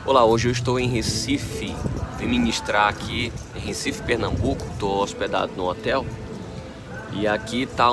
Olá, hoje eu estou em Recife, vim ministrar aqui em Recife, Pernambuco. Estou hospedado no hotel e aqui tá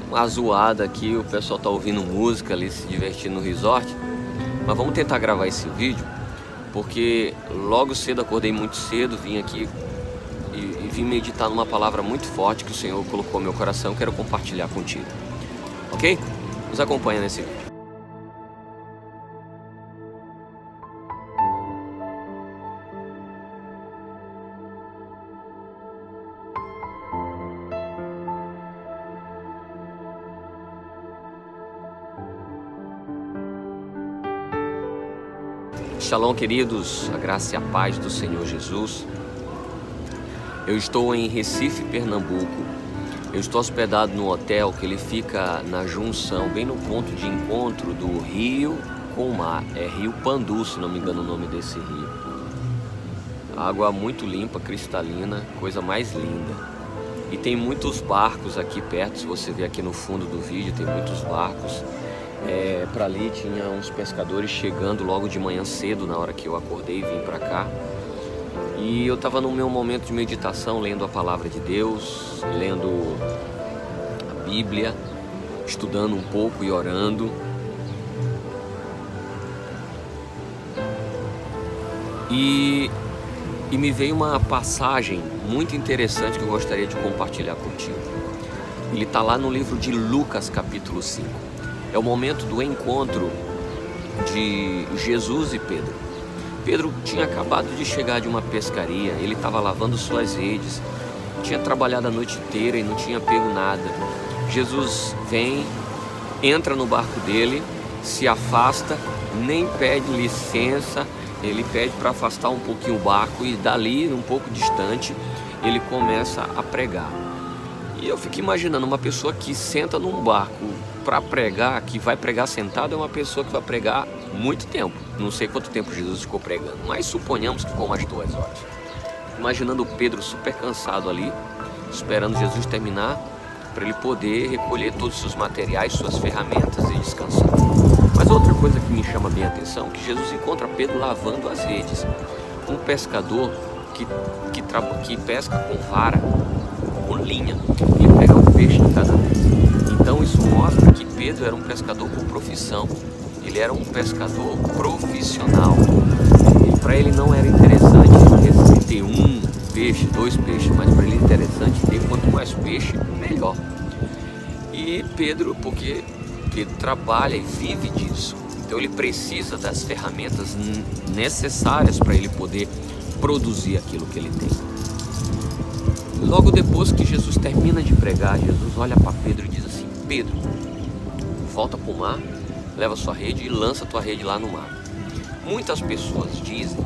uma zoada aqui, o pessoal tá ouvindo música ali, se divertindo no resort. Mas vamos tentar gravar esse vídeo, porque logo cedo, acordei muito cedo, vim aqui e vim meditar numa palavra muito forte que o Senhor colocou no meu coração, quero compartilhar contigo, ok? Nos acompanha nesse vídeo. Shalom, queridos, a graça e a paz do Senhor Jesus. Eu estou em Recife, Pernambuco. Eu estou hospedado no hotel que ele fica na junção, bem no ponto de encontro do rio com o mar. É Rio Pandu, se não me engano o nome desse rio. Água muito limpa, cristalina, coisa mais linda. E tem muitos barcos aqui perto, se você ver aqui no fundo do vídeo, tem muitos barcos. Para ali tinha uns pescadores chegando logo de manhã cedo, na hora que eu acordei e vim para cá. E eu estava no meu momento de meditação, lendo a palavra de Deus, lendo a Bíblia, estudando um pouco e orando. E me veio uma passagem muito interessante que eu gostaria de compartilhar contigo. Ele está lá no livro de Lucas, capítulo 5. É o momento do encontro de Jesus e Pedro. Pedro tinha acabado de chegar de uma pescaria, ele estava lavando suas redes, tinha trabalhado a noite inteira e não tinha pego nada. Jesus vem, entra no barco dele, se afasta, nem pede licença, ele pede para afastar um pouquinho o barco e dali, um pouco distante, ele começa a pregar. E eu fico imaginando uma pessoa que senta num barco para pregar, que vai pregar sentado, é uma pessoa que vai pregar muito tempo. Não sei quanto tempo Jesus ficou pregando, mas suponhamos que ficou umas 2 horas. Imaginando o Pedro super cansado ali, esperando Jesus terminar, para ele poder recolher todos os seus materiais, suas ferramentas e descansar. Mas outra coisa que me chama bem a atenção, que Jesus encontra Pedro lavando as redes. Um pescador que pesca com vara, com linha, e pega um peixe em cada vez. Então isso mostra que Pedro era um pescador por profissão, ele era um pescador profissional. E para ele não era interessante ter um peixe, 2 peixes, mas para ele é interessante ter quanto mais peixe, melhor. E Pedro, porque Pedro trabalha e vive disso, então ele precisa das ferramentas necessárias para ele poder produzir aquilo que ele tem. Logo depois que Jesus termina de pregar, Jesus olha para Pedro e diz assim: Pedro, volta para o mar, leva sua rede e lança tua rede lá no mar. Muitas pessoas dizem,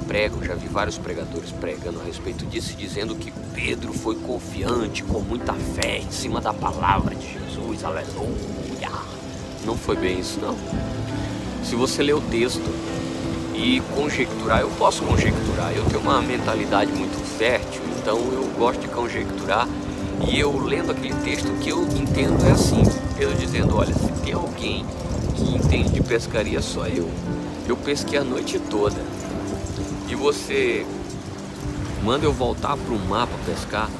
pregam, já vi vários pregadores pregando a respeito disso, dizendo que Pedro foi confiante, com muita fé, em cima da palavra de Jesus, aleluia. Não foi bem isso, não. Se você ler o texto e conjecturar, eu posso conjecturar, eu tenho uma mentalidade muito fértil, então eu gosto de conjecturar. E eu lendo aquele texto, o que eu entendo é assim, Pedro dizendo: olha, se tem alguém que entende de pescaria, só eu. Eu pesquei a noite toda. E você manda eu voltar para o mar para pescar?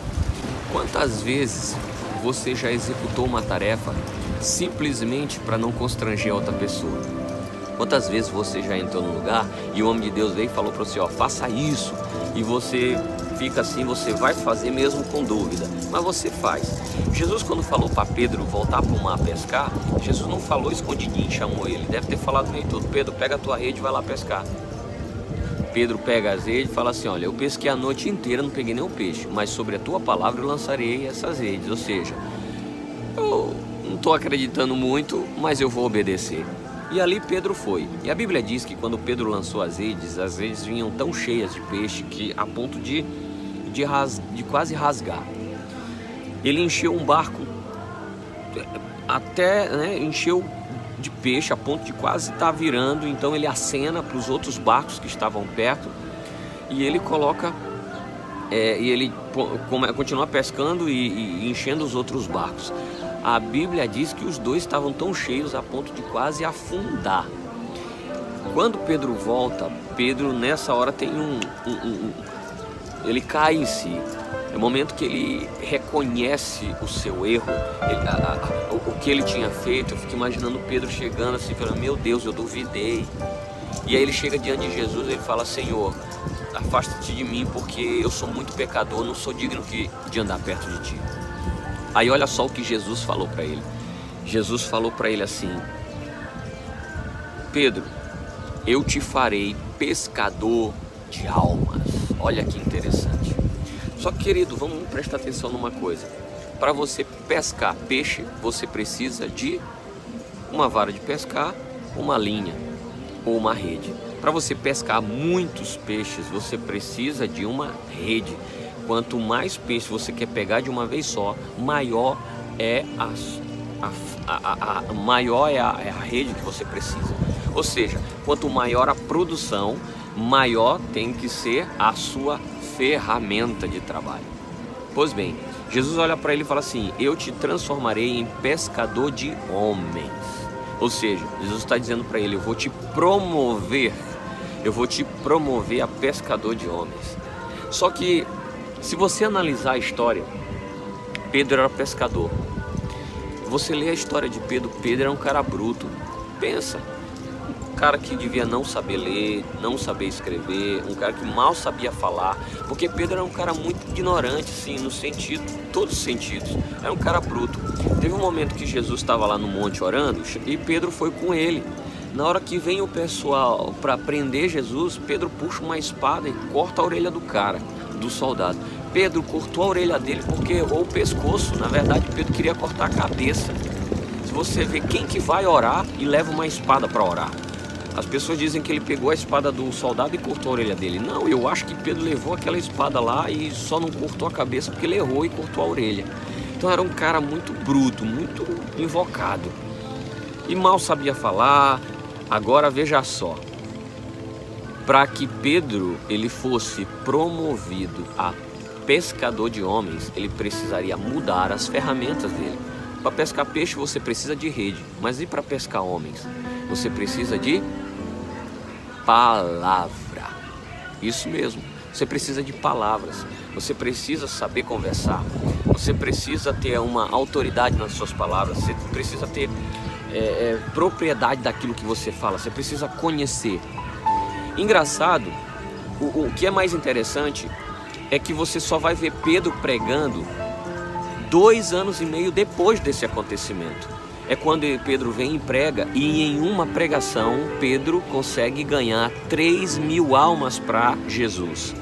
Quantas vezes você já executou uma tarefa simplesmente para não constranger a outra pessoa? Quantas vezes você já entrou no lugar e o homem de Deus veio e falou para você: ó, faça isso, e você fica assim, você vai fazer mesmo com dúvida, mas você faz. Jesus, quando falou para Pedro voltar para o mar pescar, Jesus não falou escondidinho, chamou ele, deve ter falado meio todo: Pedro, pega a tua rede e vai lá pescar. Pedro pega as redes e fala assim: olha, eu pesquei a noite inteira, não peguei nenhum peixe, mas sobre a tua palavra eu lançarei essas redes. Ou seja, eu não estou acreditando muito, mas eu vou obedecer. E ali Pedro foi. E a Bíblia diz que quando Pedro lançou as redes vinham tão cheias de peixe que a ponto de quase rasgar. Ele encheu um barco até, né, encheu de peixe a ponto de quase estar virando. Então ele acena para os outros barcos que estavam perto e ele coloca e ele continua pescando e enchendo os outros barcos. A Bíblia diz que os dois estavam tão cheios a ponto de quase afundar. Quando Pedro volta, Pedro nessa hora tem ele cai em si. É o momento que ele reconhece o seu erro, o que ele tinha feito. Eu fico imaginando Pedro chegando assim, falando: meu Deus, eu duvidei. E aí ele chega diante de Jesus e ele fala: Senhor, afasta-te de mim, porque eu sou muito pecador, não sou digno de andar perto de ti. Aí olha só o que Jesus falou para ele. Jesus falou para ele assim: Pedro, eu te farei pescador de almas. Olha que interessante. Só que, querido, vamos prestar atenção numa coisa. Para você pescar peixe, você precisa de uma vara de pescar, uma linha ou uma rede. Para você pescar muitos peixes, você precisa de uma rede. Quanto mais peixe você quer pegar de uma vez só, maior é a rede que você precisa. Ou seja, quanto maior a produção, maior tem que ser a sua ferramenta de trabalho. Pois bem, Jesus olha para ele e fala assim: eu te transformarei em pescador de homens. Ou seja, Jesus está dizendo para ele: eu vou te promover a pescador de homens. Só que, se você analisar a história, Pedro era pescador. Você lê a história de Pedro, Pedro era um cara bruto. Pensa, um cara que devia não saber ler, não saber escrever, um cara que mal sabia falar, porque Pedro era um cara muito ignorante, sim, no sentido, todos os sentidos. Era um cara bruto. Teve um momento que Jesus estava lá no monte orando e Pedro foi com ele. Na hora que vem o pessoal para prender Jesus, Pedro puxa uma espada e corta a orelha do cara, do soldado. Pedro cortou a orelha dele porque errou o pescoço. Na verdade, Pedro queria cortar a cabeça. Se você vê, quem que vai orar e leva uma espada para orar? As pessoas dizem que ele pegou a espada do soldado e cortou a orelha dele. Não, eu acho que Pedro levou aquela espada lá e só não cortou a cabeça porque ele errou e cortou a orelha. Então era um cara muito bruto, muito invocado. E mal sabia falar. Agora veja só. Para que Pedro ele fosse promovido a pescador de homens, ele precisaria mudar as ferramentas dele. Para pescar peixe você precisa de rede, mas e para pescar homens? Você precisa de palavra. Isso mesmo, você precisa de palavras. Você precisa saber conversar. Você precisa ter uma autoridade nas suas palavras. Você precisa ter propriedade daquilo que você fala. Você precisa conhecer. Engraçado, o que é mais interessante é que você só vai ver Pedro pregando 2 anos e meio depois desse acontecimento. É quando Pedro vem e prega, e em uma pregação Pedro consegue ganhar 3.000 almas para Jesus.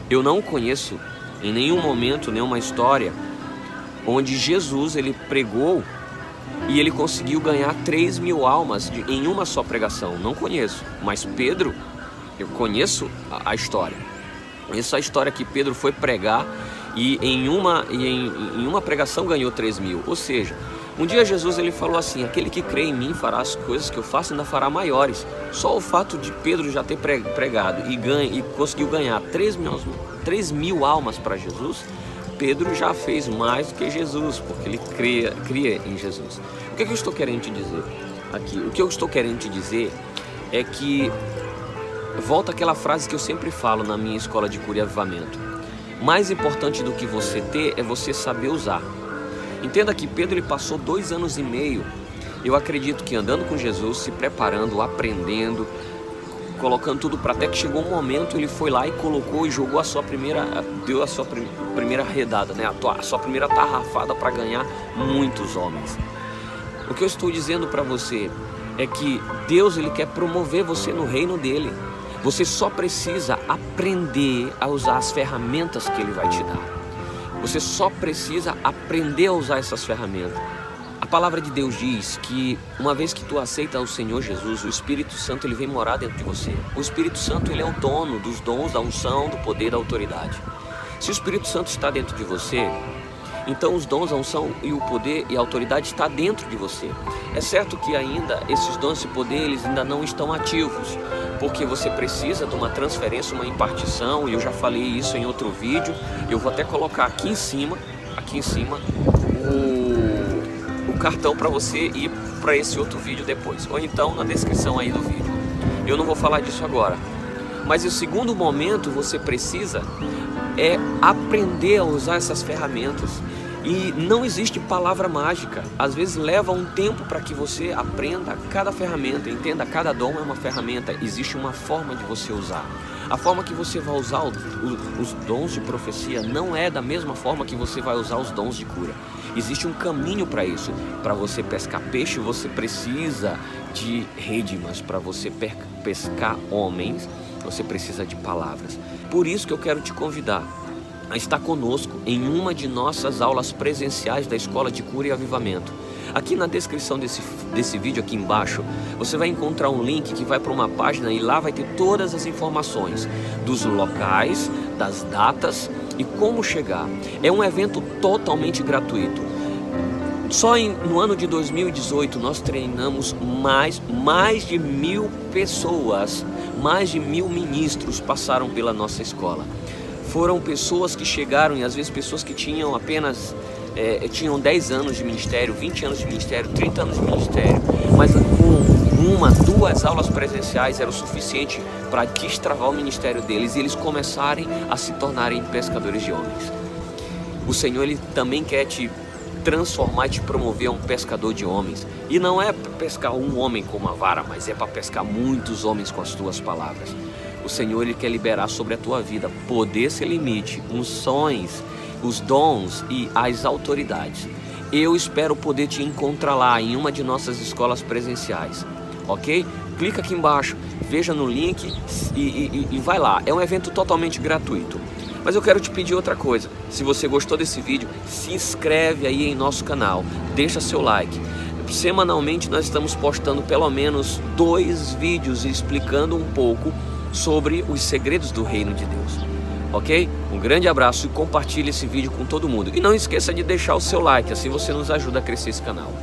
Eu não conheço em nenhum momento, nenhuma história onde Jesus ele pregou e ele conseguiu ganhar 3.000 almas em uma só pregação. Não conheço, mas Pedro, eu conheço a história. Essa história que Pedro foi pregar e em uma pregação ganhou 3.000. Ou seja, um dia Jesus ele falou assim: aquele que crê em mim fará as coisas que eu faço e ainda fará maiores. Só o fato de Pedro já ter pregado e conseguiu ganhar 3.000 almas para Jesus, Pedro já fez mais do que Jesus, porque ele cria em Jesus. O que eu estou querendo te dizer aqui? O que eu estou querendo te dizer é que volta aquela frase que eu sempre falo na minha escola de cura e avivamento: mais importante do que você ter é você saber usar. Entenda que Pedro ele passou 2 anos e meio, eu acredito que andando com Jesus, se preparando, aprendendo, colocando tudo para, até que chegou um momento ele foi lá e colocou e jogou deu a sua primeira redada, né? A sua primeira tarrafada para ganhar muitos homens. O que eu estou dizendo para você é que Deus ele quer promover você no reino dele. Você só precisa aprender a usar as ferramentas que ele vai te dar. Você só precisa aprender a usar essas ferramentas. A palavra de Deus diz que uma vez que tu aceita o Senhor Jesus, o Espírito Santo ele vem morar dentro de você. O Espírito Santo ele é o dono dos dons, da unção, do poder, da autoridade. Se o Espírito Santo está dentro de você, então os dons, a unção e o poder e a autoridade está dentro de você. É certo que ainda esses dons e poder eles ainda não estão ativos, porque você precisa de uma transferência, uma impartição, e eu já falei isso em outro vídeo. Eu vou até colocar aqui em cima o cartão para você ir para esse outro vídeo depois, ou então na descrição aí do vídeo. Eu não vou falar disso agora. Mas o segundo momento você precisa aprender a usar essas ferramentas. E não existe palavra mágica. Às vezes leva um tempo para que você aprenda cada ferramenta, entenda, cada dom é uma ferramenta. Existe uma forma de você usar. A forma que você vai usar os dons de profecia não é da mesma forma que você vai usar os dons de cura. Existe um caminho para isso. Para você pescar peixe, você precisa de rede, mas para você pescar homens, você precisa de palavras. Por isso que eu quero te convidar a estar conosco em uma de nossas aulas presenciais da Escola de Cura e Avivamento. Aqui na descrição desse vídeo aqui embaixo, você vai encontrar um link que vai para uma página e lá vai ter todas as informações dos locais, das datas e como chegar. É um evento totalmente gratuito. Só no ano de 2018 nós treinamos mais de 1000 pessoas, mais de 1000 ministros passaram pela nossa escola. Foram pessoas que chegaram, e às vezes pessoas que tinham apenas tinham 10 anos de ministério, 20 anos de ministério, 30 anos de ministério, mas com 2 aulas presenciais era o suficiente para destravar o ministério deles e eles começarem a se tornarem pescadores de homens. O Senhor, Ele também quer te transformar e te promover a um pescador de homens. E não é para pescar um homem com uma vara, mas é para pescar muitos homens com as tuas palavras. O Senhor, Ele quer liberar sobre a tua vida poder sem limite, unções, os dons e as autoridades. Eu espero poder te encontrar lá em uma de nossas escolas presenciais, ok? Clica aqui embaixo, veja no link e vai lá. É um evento totalmente gratuito. Mas eu quero te pedir outra coisa. Se você gostou desse vídeo, se inscreve aí em nosso canal, deixa seu like. Semanalmente nós estamos postando pelo menos 2 vídeos explicando um pouco sobre os segredos do reino de Deus, ok? Um grande abraço e compartilhe esse vídeo com todo mundo. E não esqueça de deixar o seu like, assim você nos ajuda a crescer esse canal.